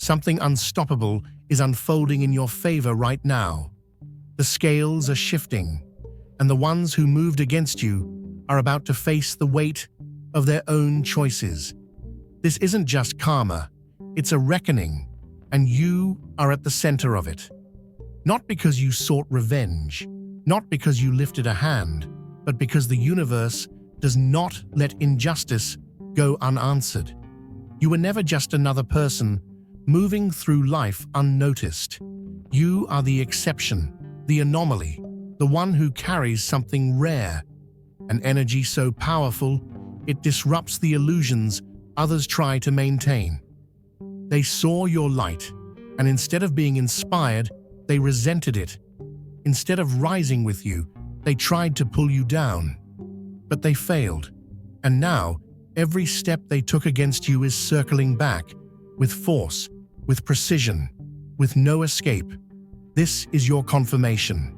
Something unstoppable is unfolding in your favor right now. The scales are shifting, and the ones who moved against you are about to face the weight of their own choices. This isn't just karma, it's a reckoning, and you are at the center of it. Not because you sought revenge, not because you lifted a hand, but because the universe does not let injustice go unanswered. You were never just another person moving through life unnoticed. You are the exception, the anomaly, the one who carries something rare, an energy so powerful it disrupts the illusions others try to maintain. They saw your light, and instead of being inspired, they resented it. Instead of rising with you, they tried to pull you down. But they failed, and now every step they took against you is circling back, with force, with precision, with no escape. This is your confirmation.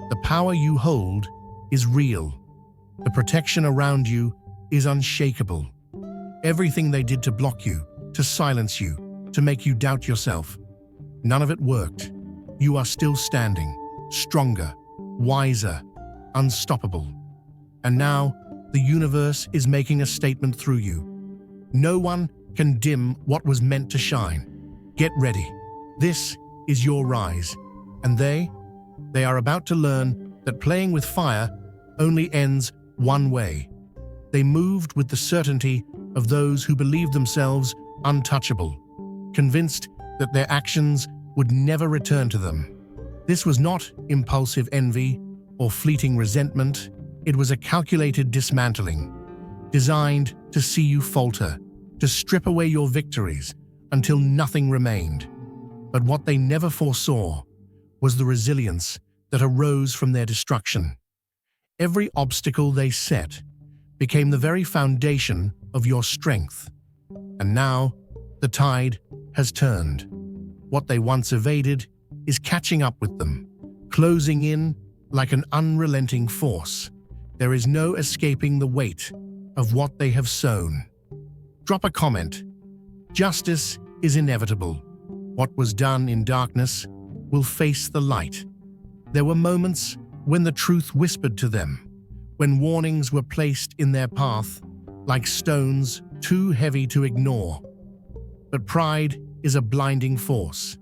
The power you hold is real. The protection around you is unshakable. Everything they did to block you, to silence you, to make you doubt yourself, none of it worked. You are still standing, stronger, wiser, unstoppable. And now, the universe is making a statement through you. No one can dim what was meant to shine. Get ready. This is your rise. And they are about to learn that playing with fire only ends one way. They moved with the certainty of those who believed themselves untouchable, convinced that their actions would never return to them. This was not impulsive envy or fleeting resentment. It was a calculated dismantling, designed to see you falter, to strip away your victories until nothing remained. But what they never foresaw was the resilience that arose from their destruction. Every obstacle they set became the very foundation of your strength. And now, the tide has turned. What they once evaded is catching up with them, closing in like an unrelenting force. There is no escaping the weight of what they have sown. Drop a comment. Justice is inevitable. What was done in darkness will face the light. There were moments when the truth whispered to them, when warnings were placed in their path like stones too heavy to ignore. But pride is a blinding force.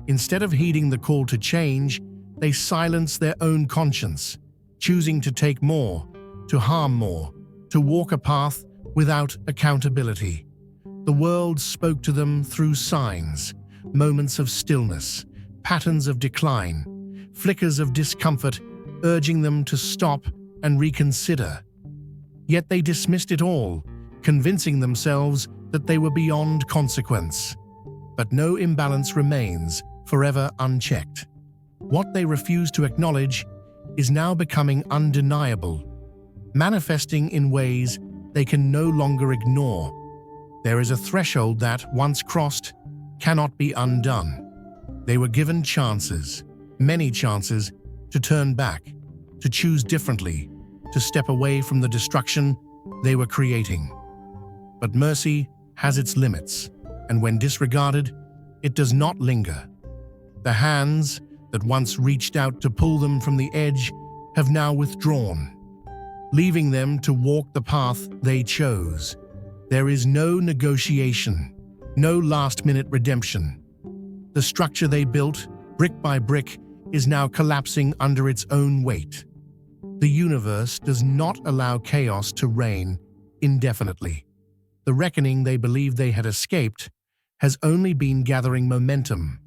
Instead of heeding the call to change, they silence their own conscience, choosing to take more, to harm more, to walk a path without accountability. The world spoke to them through signs, moments of stillness, patterns of decline, flickers of discomfort, urging them to stop and reconsider. Yet they dismissed it all, convincing themselves that they were beyond consequence. But no imbalance remains forever unchecked. What they refuse to acknowledge is now becoming undeniable, manifesting in ways they can no longer ignore. There is a threshold that, once crossed, cannot be undone. They were given chances, many chances, to turn back, to choose differently, to step away from the destruction they were creating. But mercy has its limits, and when disregarded, it does not linger. The hands that once reached out to pull them from the edge have now withdrawn, leaving them to walk the path they chose. There is no negotiation, no last-minute redemption. The structure they built, brick by brick, is now collapsing under its own weight. The universe does not allow chaos to reign indefinitely. The reckoning they believed they had escaped has only been gathering momentum,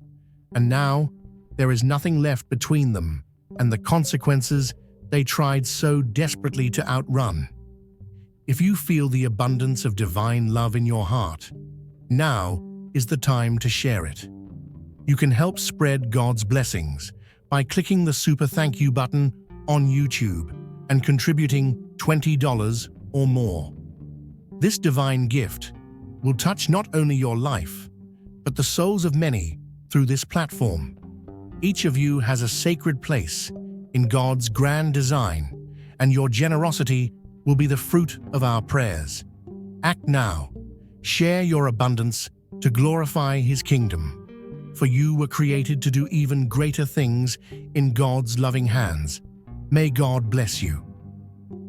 and now there is nothing left between them and the consequences they tried so desperately to outrun. If you feel the abundance of divine love in your heart, now is the time to share it. You can help spread God's blessings by clicking the super thank you button on YouTube and contributing $20 or more. This divine gift will touch not only your life, but the souls of many through this platform. Each of you has a sacred place in God's grand design, and your generosity will be the fruit of our prayers. Act now. Share your abundance to glorify His kingdom. for you were created to do even greater things in God's loving hands. May God bless you.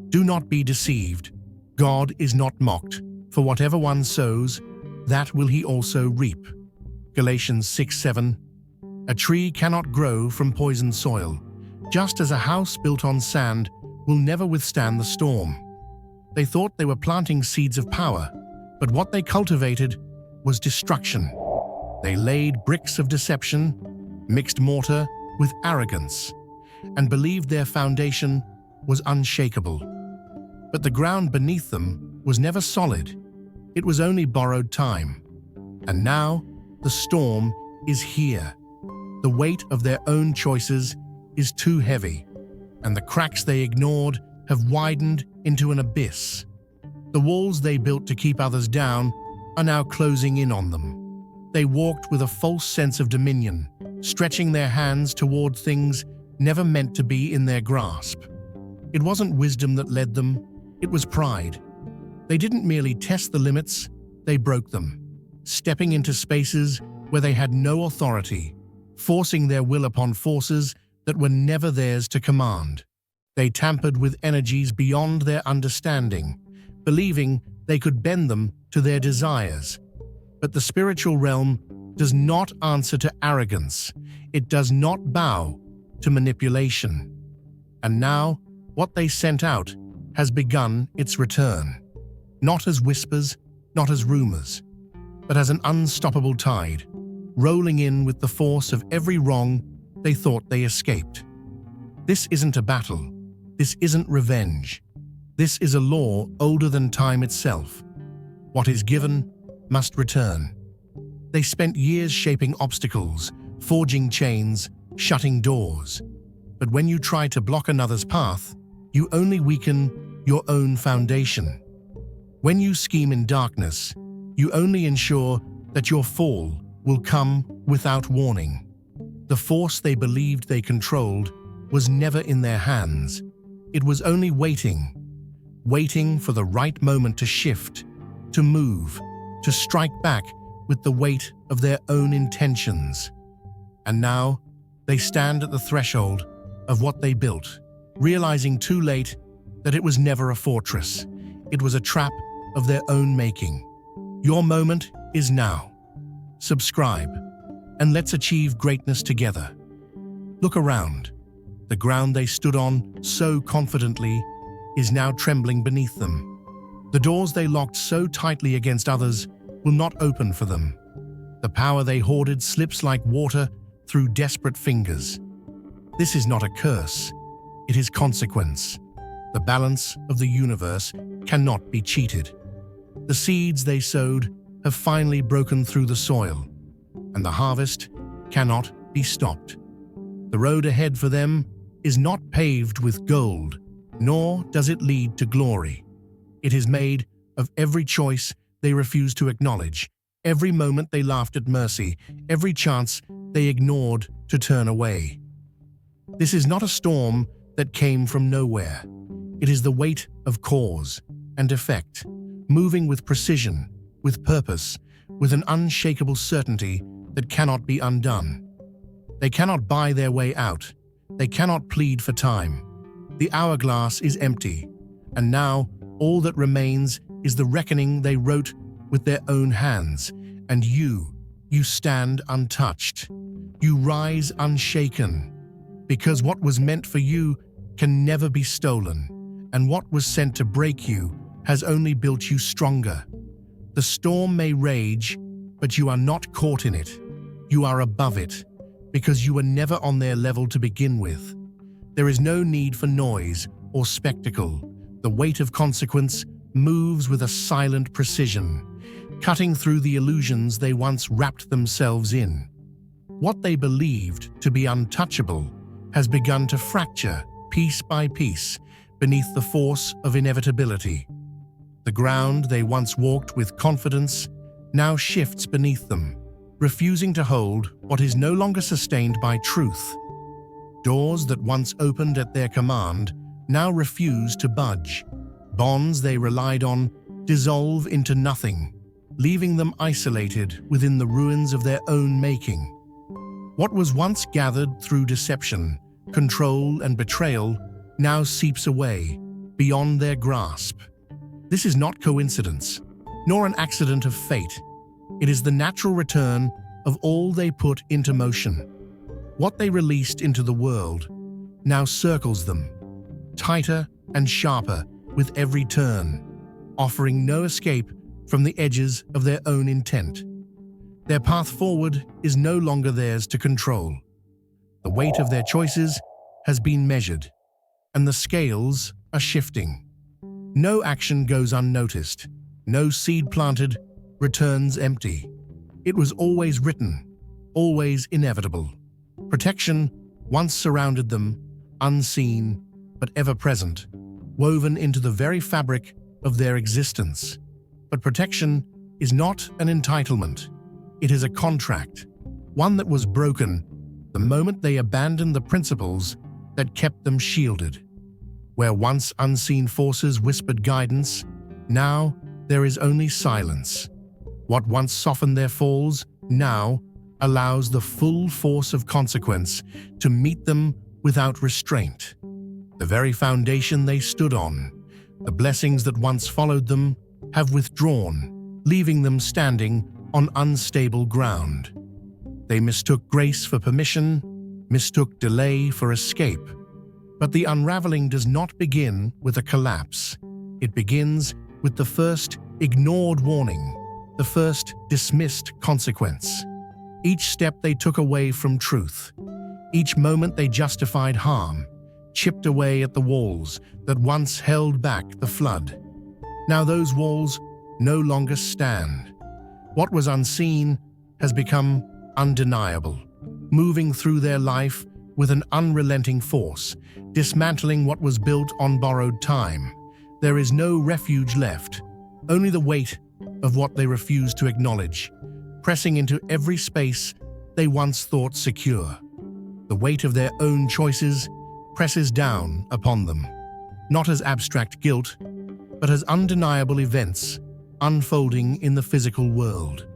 Do not be deceived. God is not mocked. For whatever one sows, that will he also reap. Galatians 6:7. A tree cannot grow from poisoned soil, just as a house built on sand will never withstand the storm. They thought they were planting seeds of power, but what they cultivated was destruction. They laid bricks of deception, mixed mortar with arrogance, and believed their foundation was unshakable. But the ground beneath them was never solid. It was only borrowed time. And now the storm is here. The weight of their own choices is too heavy, and the cracks they ignored have widened into an abyss. The walls they built to keep others down are now closing in on them. They walked with a false sense of dominion, stretching their hands toward things never meant to be in their grasp. It wasn't wisdom that led them, it was pride. They didn't merely test the limits, they broke them, stepping into spaces where they had no authority, forcing their will upon forces that were never theirs to command. They tampered with energies beyond their understanding, believing they could bend them to their desires. But the spiritual realm does not answer to arrogance. It does not bow to manipulation. And now, what they sent out has begun its return. Not as whispers, not as rumors, but as an unstoppable tide, rolling in with the force of every wrong they thought they escaped. This isn't a battle. This isn't revenge. This is a law older than time itself. What is given must return. They spent years shaping obstacles, forging chains, shutting doors. But when you try to block another's path, you only weaken your own foundation. When you scheme in darkness, you only ensure that your fall will come without warning. The force they believed they controlled was never in their hands. It was only waiting for the right moment to shift, to move, to strike back with the weight of their own intentions. And now, they stand at the threshold of what they built, realizing too late that it was never a fortress. It was a trap of their own making. Your moment is now. Subscribe, and let's achieve greatness together. Look around. The ground they stood on so confidently is now trembling beneath them. The doors they locked so tightly against others will not open for them. The power they hoarded slips like water through desperate fingers. This is not a curse. It is consequence. The balance of the universe cannot be cheated. The seeds they sowed have finally broken through the soil, and the harvest cannot be stopped. The road ahead for them is not paved with gold, nor does it lead to glory. It is made of every choice they refused to acknowledge, every moment they laughed at mercy, every chance they ignored to turn away. This is not a storm that came from nowhere. It is the weight of cause and effect, moving with precision, with purpose, with an unshakable certainty that cannot be undone. They cannot buy their way out. They cannot plead for time. The hourglass is empty, and now all that remains is the reckoning they wrote with their own hands. And you stand untouched. You rise unshaken, because what was meant for you can never be stolen, and what was sent to break you has only built you stronger. The storm may rage, but you are not caught in it. You are above it, because you were never on their level to begin with. There is no need for noise or spectacle. The weight of consequence moves with a silent precision, cutting through the illusions they once wrapped themselves in. What they believed to be untouchable has begun to fracture piece by piece beneath the force of inevitability. The ground they once walked with confidence now shifts beneath them, refusing to hold what is no longer sustained by truth. Doors that once opened at their command now refuse to budge. Bonds they relied on dissolve into nothing, leaving them isolated within the ruins of their own making. What was once gathered through deception, control, and betrayal now seeps away, beyond their grasp. This is not coincidence, nor an accident of fate. It is the natural return of all they put into motion. What they released into the world now circles them, tighter and sharper with every turn, offering no escape from the edges of their own intent. Their path forward is no longer theirs to control. The weight of their choices has been measured, and the scales are shifting. No action goes unnoticed. No seed planted returns empty. It was always written, always inevitable. Protection once surrounded them, unseen but ever present, woven into the very fabric of their existence. But protection is not an entitlement. It is a contract, one that was broken the moment they abandoned the principles that kept them shielded. Where once unseen forces whispered guidance, now there is only silence. What once softened their falls now allows the full force of consequence to meet them without restraint. The very foundation they stood on, the blessings that once followed them, have withdrawn, leaving them standing on unstable ground. They mistook grace for permission, mistook delay for escape. But the unraveling does not begin with a collapse. It begins with the first ignored warning, the first dismissed consequence. Each step they took away from truth, each moment they justified harm, chipped away at the walls that once held back the flood. Now those walls no longer stand. What was unseen has become undeniable, moving through their life with an unrelenting force, dismantling what was built on borrowed time. There is no refuge left, only the weight of what they refuse to acknowledge, pressing into every space they once thought secure. The weight of their own choices presses down upon them, not as abstract guilt, but as undeniable events unfolding in the physical world.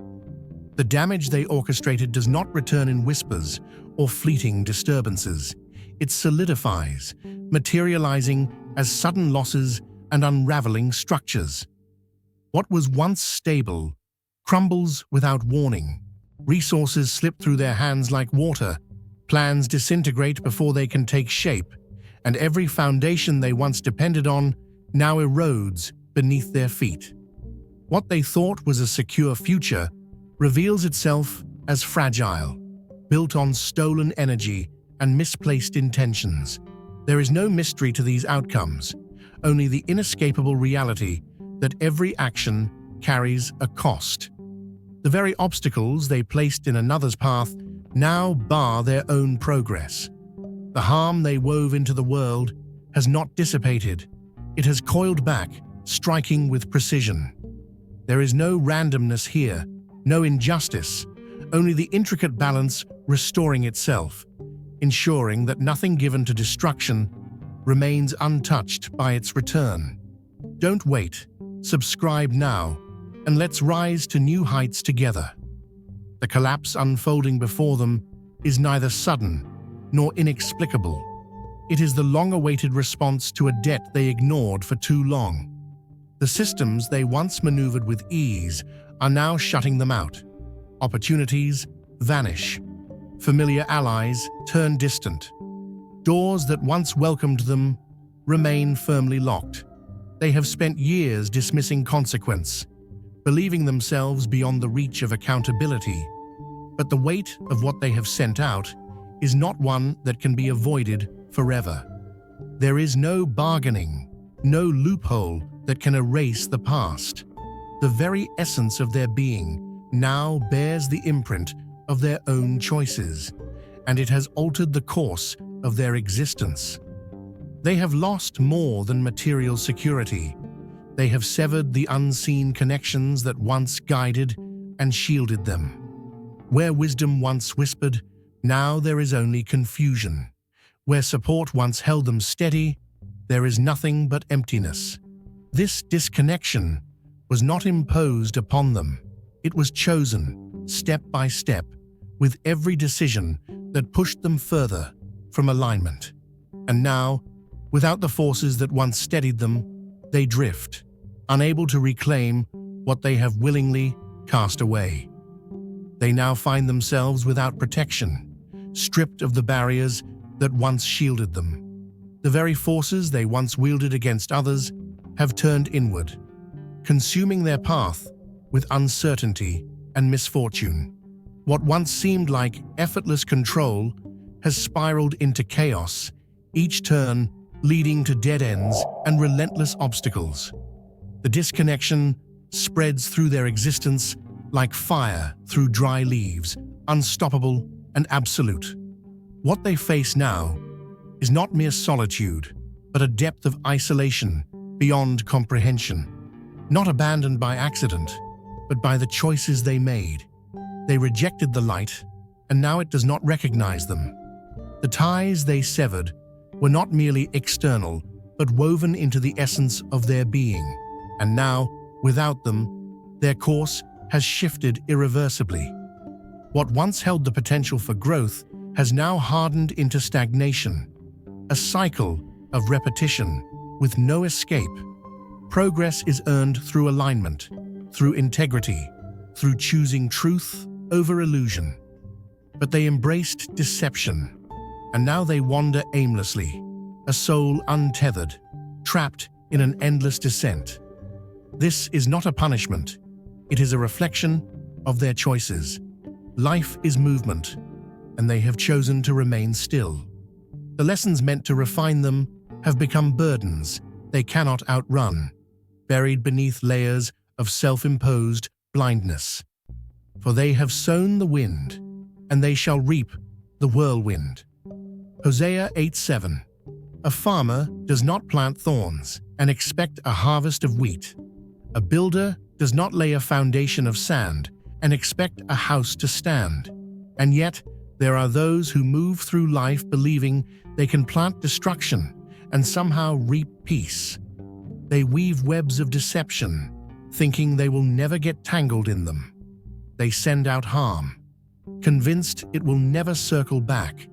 The damage they orchestrated does not return in whispers or fleeting disturbances. It solidifies, materializing as sudden losses and unraveling structures. What was once stable crumbles without warning. Resources slip through their hands like water. Plans disintegrate before they can take shape, and every foundation they once depended on now erodes beneath their feet. What they thought was a secure future reveals itself as fragile, built on stolen energy and misplaced intentions. There is no mystery to these outcomes, only the inescapable reality that every action carries a cost. The very obstacles they placed in another's path now bar their own progress. The harm they wove into the world has not dissipated. It has coiled back, striking with precision. There is no randomness here, no injustice, only the intricate balance restoring itself, ensuring that nothing given to destruction remains untouched by its return. Don't wait, subscribe now, and let's rise to new heights together. The collapse unfolding before them is neither sudden nor inexplicable. It is the long-awaited response to a debt they ignored for too long. The systems they once maneuvered with ease are now shutting them out. Opportunities vanish. Familiar allies turn distant. Doors that once welcomed them remain firmly locked. They have spent years dismissing consequence, believing themselves beyond the reach of accountability. But the weight of what they have sent out is not one that can be avoided forever. There is no bargaining, no loophole that can erase the past. The very essence of their being now bears the imprint of their own choices, and it has altered the course of their existence. They have lost more than material security. They have severed the unseen connections that once guided and shielded them. Where wisdom once whispered, now there is only confusion. Where support once held them steady, there is nothing but emptiness. This disconnection was not imposed upon them. It was chosen, step by step, with every decision that pushed them further from alignment. And now, without the forces that once steadied them, they drift, unable to reclaim what they have willingly cast away. They now find themselves without protection, stripped of the barriers that once shielded them. The very forces they once wielded against others have turned inward, consuming their path with uncertainty and misfortune. What once seemed like effortless control has spiraled into chaos, each turn leading to dead ends and relentless obstacles. The disconnection spreads through their existence like fire through dry leaves, unstoppable and absolute. What they face now is not mere solitude, but a depth of isolation beyond comprehension. Not abandoned by accident, but by the choices they made. They rejected the light, and now it does not recognize them. The ties they severed were not merely external, but woven into the essence of their being. And now, without them, their course has shifted irreversibly. What once held the potential for growth has now hardened into stagnation, a cycle of repetition with no escape. Progress is earned through alignment, through integrity, through choosing truth over illusion. But they embraced deception, and now they wander aimlessly, a soul untethered, trapped in an endless descent. This is not a punishment, it is a reflection of their choices. Life is movement, and they have chosen to remain still. The lessons meant to refine them have become burdens they cannot outrun, buried beneath layers of self-imposed blindness. For they have sown the wind, and they shall reap the whirlwind. Hosea 8:7. A farmer does not plant thorns and expect a harvest of wheat. A builder does not lay a foundation of sand and expect a house to stand. And yet, there are those who move through life believing they can plant destruction and somehow reap peace. They weave webs of deception, thinking they will never get tangled in them. They send out harm, convinced it will never circle back.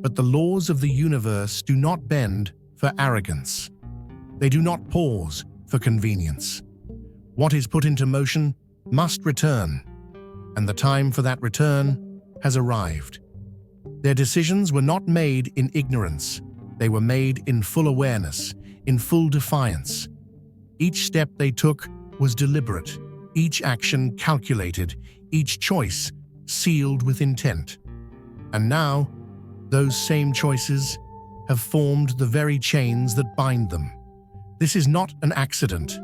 But the laws of the universe do not bend for arrogance. They do not pause for convenience. What is put into motion must return, and the time for that return has arrived. Their decisions were not made in ignorance. They were made in full awareness, in full defiance. Each step they took was deliberate, each action calculated, each choice sealed with intent. And now, those same choices have formed the very chains that bind them. This is not an accident.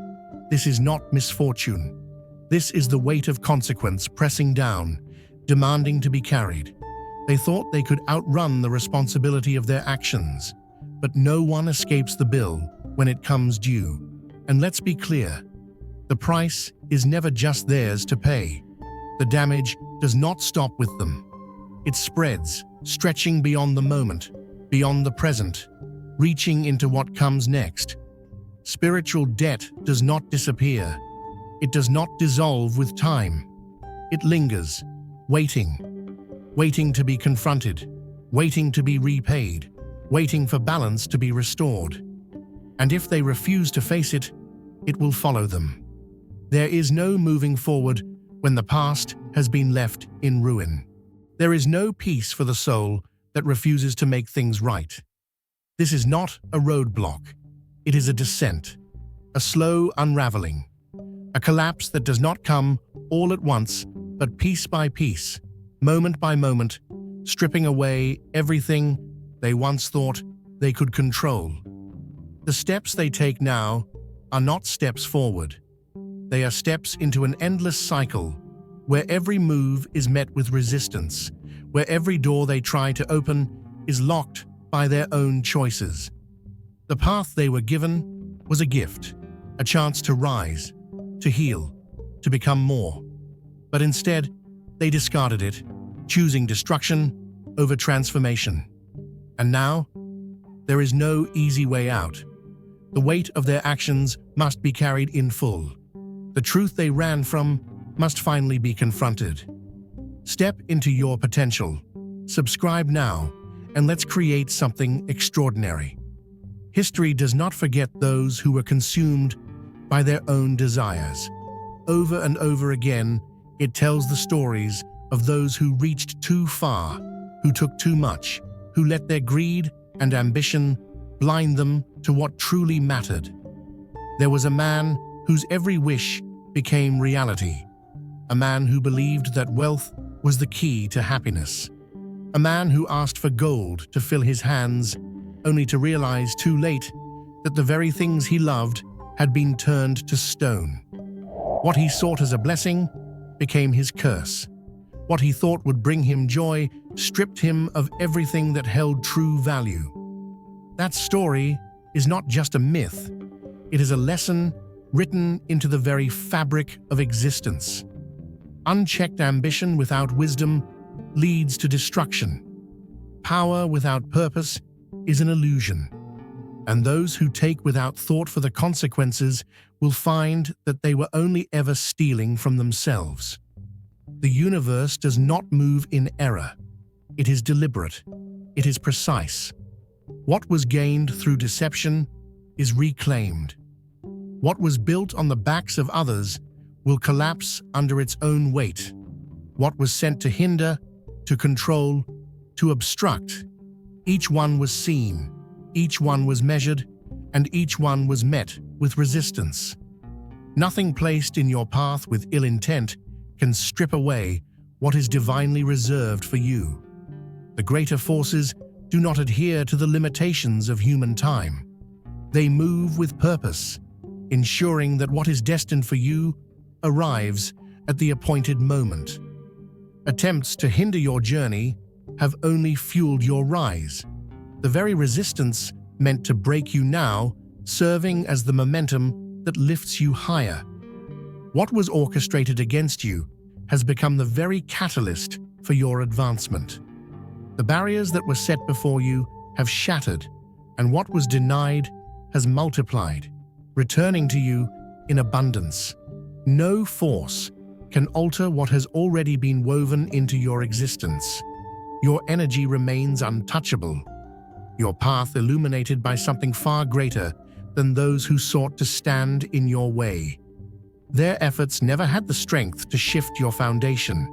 This is not misfortune. This is the weight of consequence pressing down, demanding to be carried. They thought they could outrun the responsibility of their actions, but no one escapes the bill when it comes due. And let's be clear, the price is never just theirs to pay. The damage does not stop with them. It spreads, stretching beyond the moment, beyond the present, reaching into what comes next. Spiritual debt does not disappear. It does not dissolve with time. It lingers, waiting to be confronted, waiting to be repaid, waiting for balance to be restored. And if they refuse to face it, it will follow them. There is no moving forward when the past has been left in ruin. There is no peace for the soul that refuses to make things right. This is not a roadblock. It is a descent, a slow unraveling, a collapse that does not come all at once, but piece by piece, moment by moment, stripping away everything they once thought they could control. The steps they take now are not steps forward. They are steps into an endless cycle where every move is met with resistance, where every door they try to open is locked by their own choices. The path they were given was a gift, a chance to rise, to heal, to become more. But instead, they discarded it, choosing destruction over transformation. And now, there is no easy way out. The weight of their actions must be carried in full. The truth they ran from must finally be confronted. Step into your potential. Subscribe now, and let's create something extraordinary. History does not forget those who were consumed by their own desires. Over and over again, it tells the stories of those who reached too far, who took too much, who let their greed and ambition blind them to what truly mattered. There was a man whose every wish became reality, a man who believed that wealth was the key to happiness, a man who asked for gold to fill his hands, only to realize too late that the very things he loved had been turned to stone. What he sought as a blessing became his curse. What he thought would bring him joy stripped him of everything that held true value. That story is not just a myth, it is a lesson written into the very fabric of existence. Unchecked ambition without wisdom leads to destruction. Power without purpose is an illusion, and those who take without thought for the consequences will find that they were only ever stealing from themselves. The universe does not move in error. It is deliberate. It is precise. What was gained through deception is reclaimed. What was built on the backs of others will collapse under its own weight. What was sent to hinder, to control, to obstruct, each one was seen, each one was measured, and each one was met with resistance. Nothing placed in your path with ill intent can strip away what is divinely reserved for you. The greater forces do not adhere to the limitations of human time. They move with purpose, ensuring that what is destined for you arrives at the appointed moment. Attempts to hinder your journey have only fueled your rise. The very resistance meant to break you now, serving as the momentum that lifts you higher. What was orchestrated against you has become the very catalyst for your advancement. The barriers that were set before you have shattered, and what was denied has multiplied, returning to you in abundance. No force can alter what has already been woven into your existence. Your energy remains untouchable, your path illuminated by something far greater than those who sought to stand in your way. Their efforts never had the strength to shift your foundation.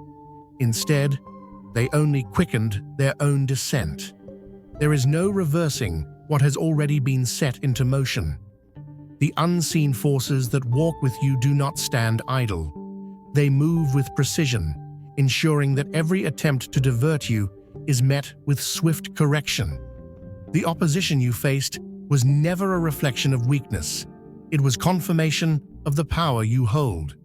Instead, they only quickened their own descent. There is no reversing what has already been set into motion. The unseen forces that walk with you do not stand idle. They move with precision, ensuring that every attempt to divert you is met with swift correction. The opposition you faced was never a reflection of weakness. It was confirmation of the power you hold.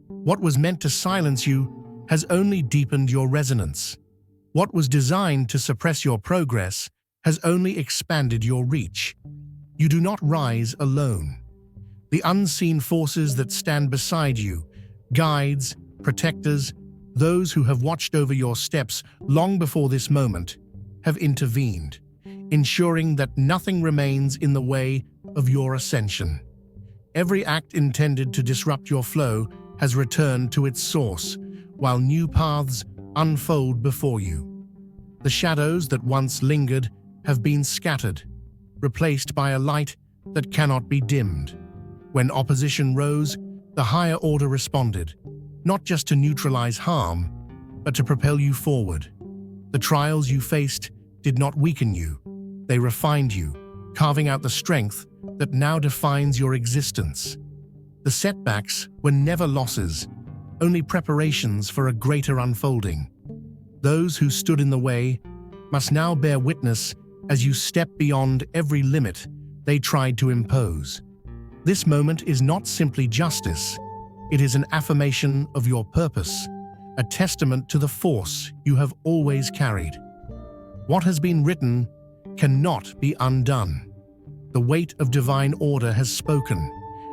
What was meant to silence you has only deepened your resonance. What was designed to suppress your progress has only expanded your reach. You do not rise alone. The unseen forces that stand beside you, guides, protectors, those who have watched over your steps long before this moment, have intervened, ensuring that nothing remains in the way of your ascension. Every act intended to disrupt your flow has returned to its source, while new paths unfold before you. The shadows that once lingered have been scattered, replaced by a light that cannot be dimmed. When opposition rose, the higher order responded, not just to neutralize harm, but to propel you forward. The trials you faced did not weaken you. They refined you, carving out the strength that now defines your existence. The setbacks were never losses, only preparations for a greater unfolding. Those who stood in the way must now bear witness as you step beyond every limit they tried to impose. This moment is not simply justice, it is an affirmation of your purpose, a testament to the force you have always carried. What has been written cannot be undone. The weight of divine order has spoken,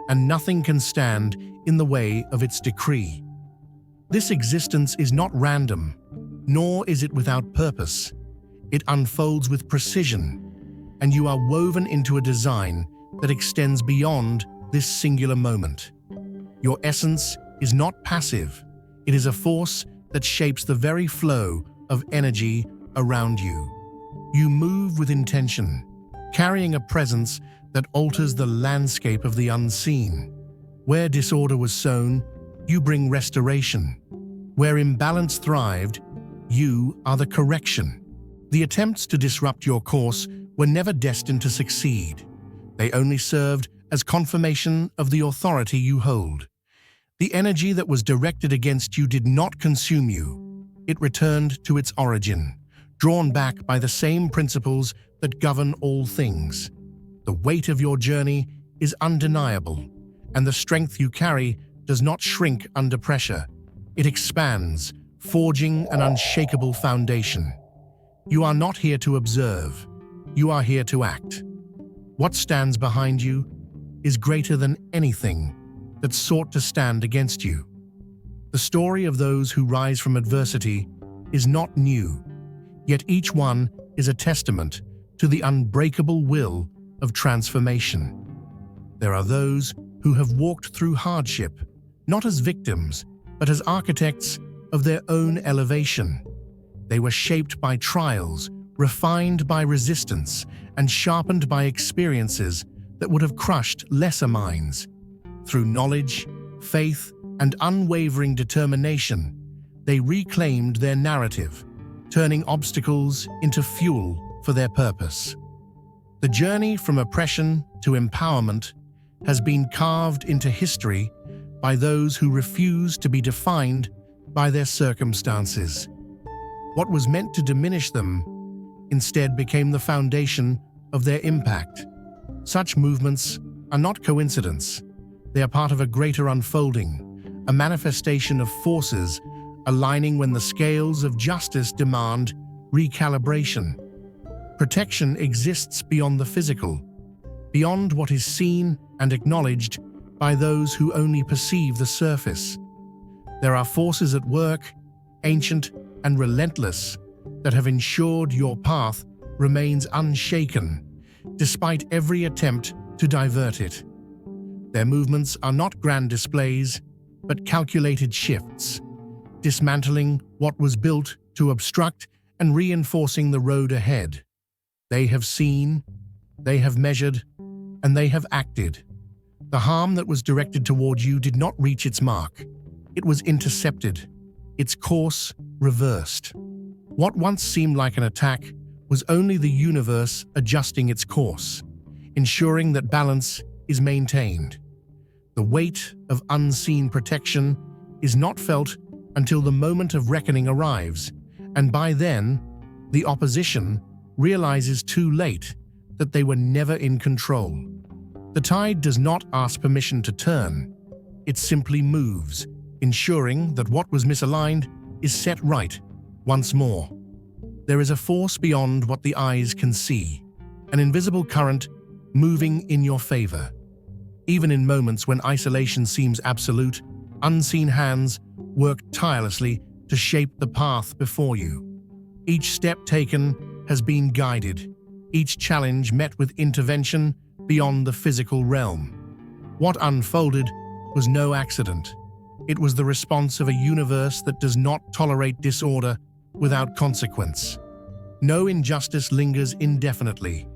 and nothing can stand in the way of its decree. This existence is not random, nor is it without purpose. It unfolds with precision, and you are woven into a design that extends beyond this singular moment. Your essence is not passive. It is a force that shapes the very flow of energy around you. You move with intention, carrying a presence that alters the landscape of the unseen. Where disorder was sown, you bring restoration. Where imbalance thrived, you are the correction. The attempts to disrupt your course were never destined to succeed. They only served as confirmation of the authority you hold. The energy that was directed against you did not consume you. It returned to its origin, drawn back by the same principles that govern all things. The weight of your journey is undeniable, and the strength you carry does not shrink under pressure. It expands, forging an unshakable foundation. You are not here to observe. You are here to act. What stands behind you is greater than anything that sought to stand against you. The story of those who rise from adversity is not new, yet each one is a testament to the unbreakable will of transformation. There are those who have walked through hardship, not as victims, but as architects of their own elevation. They were shaped by trials, refined by resistance, and sharpened by experiences that would have crushed lesser minds. Through knowledge, faith, and unwavering determination, they reclaimed their narrative, turning obstacles into fuel for their purpose. The journey from oppression to empowerment has been carved into history by those who refuse to be defined by their circumstances. What was meant to diminish them instead became the foundation of their impact. Such movements are not coincidence. They are part of a greater unfolding, a manifestation of forces aligning when the scales of justice demand recalibration. Protection exists beyond the physical, beyond what is seen and acknowledged by those who only perceive the surface. There are forces at work, ancient and relentless, that have ensured your path remains unshaken, despite every attempt to divert it. Their movements are not grand displays, but calculated shifts, dismantling what was built to obstruct and reinforcing the road ahead. They have seen, they have measured, and they have acted. The harm that was directed toward you did not reach its mark. It was intercepted, its course reversed. What once seemed like an attack was only the universe adjusting its course, ensuring that balance is maintained. The weight of unseen protection is not felt until the moment of reckoning arrives, and by then, the opposition realizes too late that they were never in control. The tide does not ask permission to turn. It simply moves, ensuring that what was misaligned is set right once more. There is a force beyond what the eyes can see, an invisible current moving in your favor. Even in moments when isolation seems absolute, unseen hands work tirelessly to shape the path before you. Each step taken has been guided, each challenge met with intervention beyond the physical realm. What unfolded was no accident. It was the response of a universe that does not tolerate disorder without consequence. No injustice lingers indefinitely.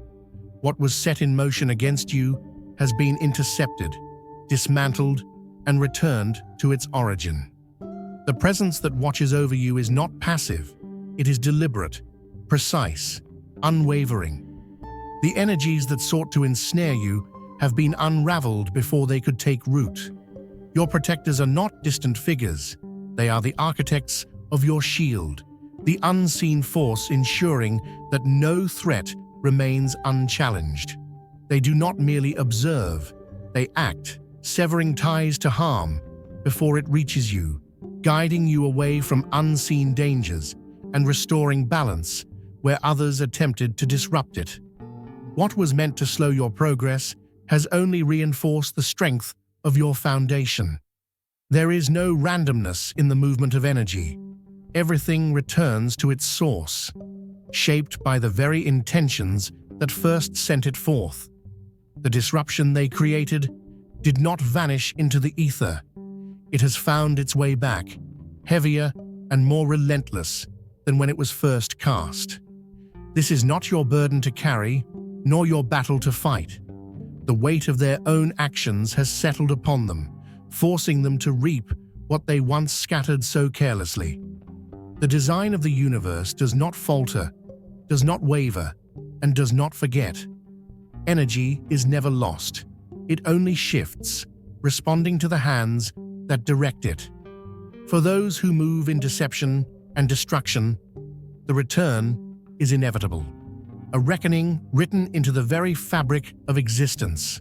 What was set in motion against you has been intercepted, dismantled, and returned to its origin. The presence that watches over you is not passive. It is deliberate, precise, unwavering. The energies that sought to ensnare you have been unraveled before they could take root. Your protectors are not distant figures. They are the architects of your shield, the unseen force ensuring that no threat remains unchallenged. They do not merely observe, they act, severing ties to harm before it reaches you, guiding you away from unseen dangers and restoring balance where others attempted to disrupt it. What was meant to slow your progress has only reinforced the strength of your foundation. There is no randomness in the movement of energy. Everything returns to its source, shaped by the very intentions that first sent it forth. The disruption they created did not vanish into the ether. It has found its way back, heavier and more relentless, than when it was first cast. This is not your burden to carry, nor your battle to fight. The weight of their own actions has settled upon them, forcing them to reap what they once scattered so carelessly. The design of the universe does not falter, does not waver, and does not forget. Energy is never lost. It only shifts, responding to the hands that direct it. For those who move in deception and destruction, the return is inevitable. A reckoning written into the very fabric of existence.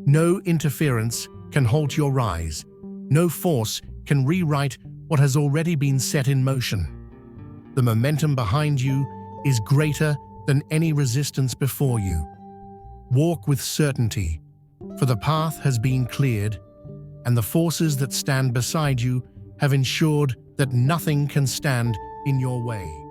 No interference can halt your rise. No force can rewrite what has already been set in motion. The momentum behind you is greater than any resistance before you. Walk with certainty, for the path has been cleared, and the forces that stand beside you have ensured that nothing can stand in your way.